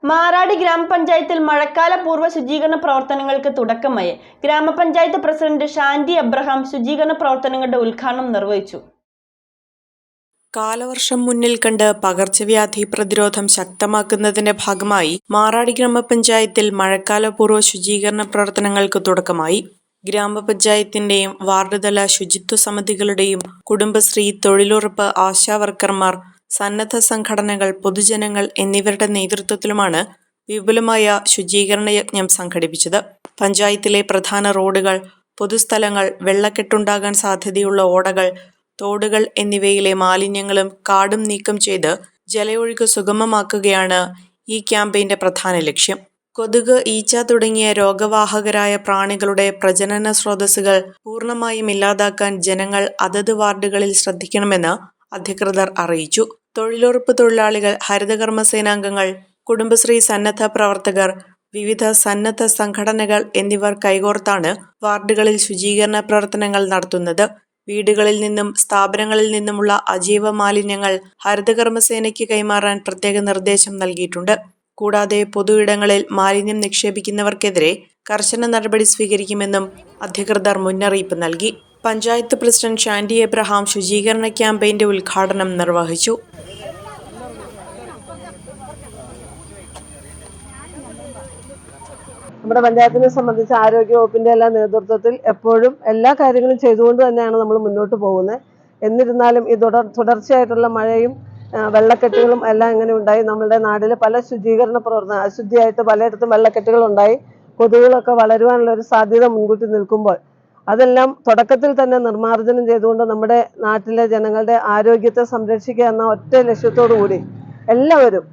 മാറാടി ഗ്രാമപഞ്ചായത്തിൽ മഴക്കാല പൂർവ്വ ശുചീകരണ പ്രവർത്തനങ്ങൾക്ക് തുടക്കമായി. ഗ്രാമപഞ്ചായത്ത് പ്രസിഡന്റ് ഷാൻഡി എബ്രഹാം ശുചീകരണ പ്രവർത്തനങ്ങളുടെ ഉദ്ഘാടനം നിർവഹിച്ചു. കാലവർഷം മുന്നിൽ കണ്ട് പകർച്ചവ്യാധി പ്രതിരോധം ശക്തമാക്കുന്നതിന്റെ ഭാഗമായി മാറാടി ഗ്രാമപഞ്ചായത്തിൽ മഴക്കാല പൂർവ്വ ശുചീകരണ പ്രവർത്തനങ്ങൾക്ക് തുടക്കമായി. ഗ്രാമപഞ്ചായത്തിന്റെയും വാർഡുതല ശുചിത്വ സമിതികളുടെയും കുടുംബശ്രീ, തൊഴിലുറപ്പ്, ആശാവർക്കർമാർ, സന്നദ്ധ സംഘടനകൾ, പൊതുജനങ്ങൾ എന്നിവരുടെ നേതൃത്വത്തിലുമാണ് വിപുലമായ ശുചീകരണ യജ്ഞം സംഘടിപ്പിച്ചത്. പഞ്ചായത്തിലെ പ്രധാന റോഡുകൾ, പൊതുസ്ഥലങ്ങൾ, വെള്ളക്കെട്ടുണ്ടാകാൻ സാധ്യതയുള്ള ഓടകൾ, തോടുകൾ എന്നിവയിലെ മാലിന്യങ്ങളും കാടും നീക്കം ചെയ്ത് ജലയൊഴുക്ക് സുഗമമാക്കുകയാണ് ഈ ക്യാമ്പയിന്റെ പ്രധാന ലക്ഷ്യം. കൊതുക്, ഈച്ച തുടങ്ങിയ രോഗവാഹകരായ പ്രാണികളുടെ പ്രജനന സ്രോതസ്സുകൾ പൂർണ്ണമായും ഇല്ലാതാക്കാൻ ജനങ്ങൾ അതത് വാർഡുകളിൽ ശ്രദ്ധിക്കണമെന്ന് അധികൃതർ അറിയിച്ചു. തൊഴിലുറപ്പ് തൊഴിലാളികൾ, ഹരിതകർമ്മസേനാംഗങ്ങൾ, കുടുംബശ്രീ സന്നദ്ധ പ്രവർത്തകർ, വിവിധ സന്നദ്ധ സംഘടനകൾ എന്നിവർ കൈകോർത്താണ് വാർഡുകളിൽ ശുചീകരണ പ്രവർത്തനങ്ങൾ നടത്തുന്നത്. വീടുകളിൽ നിന്നും സ്ഥാപനങ്ങളിൽ നിന്നുമുള്ള അജൈവ മാലിന്യങ്ങൾ ഹരിതകർമ്മസേനയ്ക്ക് കൈമാറാൻ പ്രത്യേക നിർദ്ദേശം നൽകിയിട്ടുണ്ട്. കൂടാതെ പൊതു ഇടങ്ങളിൽ മാലിന്യം നിക്ഷേപിക്കുന്നവർക്കെതിരെ കർശന നടപടി സ്വീകരിക്കുമെന്നും അധികൃതർ മുന്നറിയിപ്പ് നൽകി. പഞ്ചായത്ത് പ്രസിഡന്റ് ഷാൻഡി എബ്രഹാം ശുചീകരണ ക്യാമ്പയിന്റെ ഉദ്ഘാടനം നിർവഹിച്ചു. നമ്മുടെ പഞ്ചായത്തിനെ സംബന്ധിച്ച് ആരോഗ്യ വകുപ്പിന്റെ എല്ലാ നേതൃത്വത്തിൽ എപ്പോഴും എല്ലാ കാര്യങ്ങളും ചെയ്തുകൊണ്ട് തന്നെയാണ് നമ്മൾ മുന്നോട്ട് പോകുന്നത്. എന്നിരുന്നാലും ഈ തുടർച്ചയായിട്ടുള്ള മഴയും വെള്ളക്കെട്ടുകളും എല്ലാം ഇങ്ങനെ ഉണ്ടായി. നമ്മുടെ നാട്ടിൽ പല ശുചീകരണ പ്രവർത്തനം അശുദ്ധിയായിട്ട് പലയിടത്തും വെള്ളക്കെട്ടുകൾ ഉണ്ടായി. കൊതുകുകളൊക്കെ വളരുവാനുള്ള ഒരു സാധ്യത മുൻകൂട്ടി നിൽക്കുമ്പോൾ അതെല്ലാം തുടക്കത്തിൽ തന്നെ നിർമ്മാർജ്ജനം ചെയ്തുകൊണ്ട് നമ്മുടെ നാട്ടിലെ ജനങ്ങളുടെ ആരോഗ്യത്തെ സംരക്ഷിക്കുക എന്ന ഒറ്റ ലക്ഷ്യത്തോടു കൂടി എല്ലാവരും,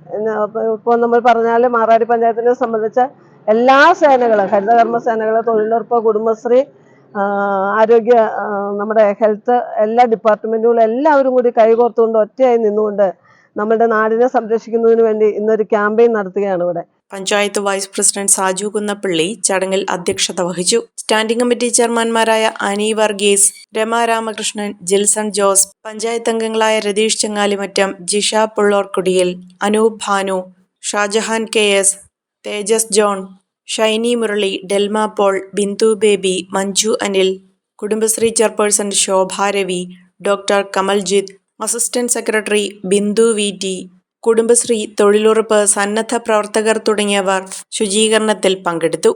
ഇപ്പോൾ നമ്മൾ പറഞ്ഞാൽ മാറാടി പഞ്ചായത്തിനെ സംബന്ധിച്ച എല്ലാ സേനകളും, ഹരിതകർമ്മ സേനകൾ, തൊഴിലുറപ്പ്, കുടുംബശ്രീ, ആരോഗ്യ, നമ്മുടെ ഹെൽത്ത്, എല്ലാ ഡിപ്പാർട്ട്മെന്റുകളും എല്ലാവരും കൂടി കൈകോർത്തുകൊണ്ട് ഒറ്റയായി നിന്നുകൊണ്ട് നമ്മുടെ നാടിനെ സംരക്ഷിക്കുന്നതിന് വേണ്ടി ഇന്നൊരു ക്യാമ്പയിൻ നടത്തുകയാണ് ഇവിടെ. പഞ്ചായത്ത് വൈസ് പ്രസിഡന്റ് സാജു കുന്നപ്പള്ളി ചടങ്ങിൽ അധ്യക്ഷത വഹിച്ചു. സ്റ്റാൻഡിംഗ് കമ്മിറ്റി ചെയർമാൻമാരായ അനി വർഗീസ്, രമ രാമകൃഷ്ണൻ, ജിൽസൺ ജോസ്, പഞ്ചായത്ത് അംഗങ്ങളായ Ratheesh Changalimattam, Jisha Pullorkudiyil, Anoop Bhanu, Shajahan KS, Tejas John, Shiny Murali, Delma Paul, Bindu Baby, Manju Anil, Kudumbashree chairperson Shobha Ravi, doctor Kamaljith, assistant secretary Bindu VT, Kudumbashree, തൊഴിലുറപ്പ്, സന്നദ്ധ പ്രവർത്തകർ തുടങ്ങിയവർ ശുചീകരണത്തിൽ പങ്കെടുത്തു.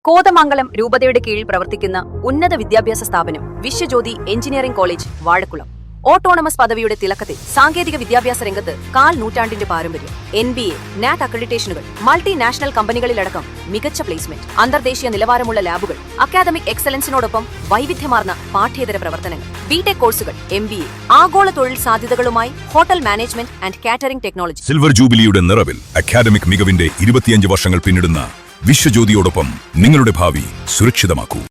കോതമംഗലം രൂപതയുടെ കീഴിൽ പ്രവർത്തിക്കുന്ന ഉന്നത വിദ്യാഭ്യാസ സ്ഥാപനം Vishwajyothi engineering college Vazhakulam autonomous പദവിയുടെ തിളക്കത്തിൽ സാങ്കേതിക വിദ്യാഭ്യാസ രംഗത്ത് നൂറ്റാണ്ടിന്റെ പാരമ്പര്യം, NBA, NAT അക്രഡിറ്റേഷനുകൾ, മൾട്ടിനാഷണൽ കമ്പനികളിലടക്കം മികച്ച പ്ലേസ്മെന്റ്, അന്തർദേശീയ നിലവാരമുള്ള ലാബുകൾ, അക്കാദമിക് എക്സലൻസിനോടൊപ്പം വൈവിധ്യമാർന്ന പാഠ്യേതര പ്രവർത്തനങ്ങൾ, BTech കോഴ്സുകൾ, MBA, ആഗോള തൊഴിൽ സാധ്യതകളുമായി hotel management and catering technology. Silver ജൂബിലിയുടെ നിറവിൽ അക്കാദമിക് മികവിന്റെ 25 വർഷങ്ങൾ പിന്നിടുന്ന വിശ്വജ്യോതിയോടൊപ്പം നിങ്ങളുടെ ഭാവി സുരക്ഷിതമാക്കൂ.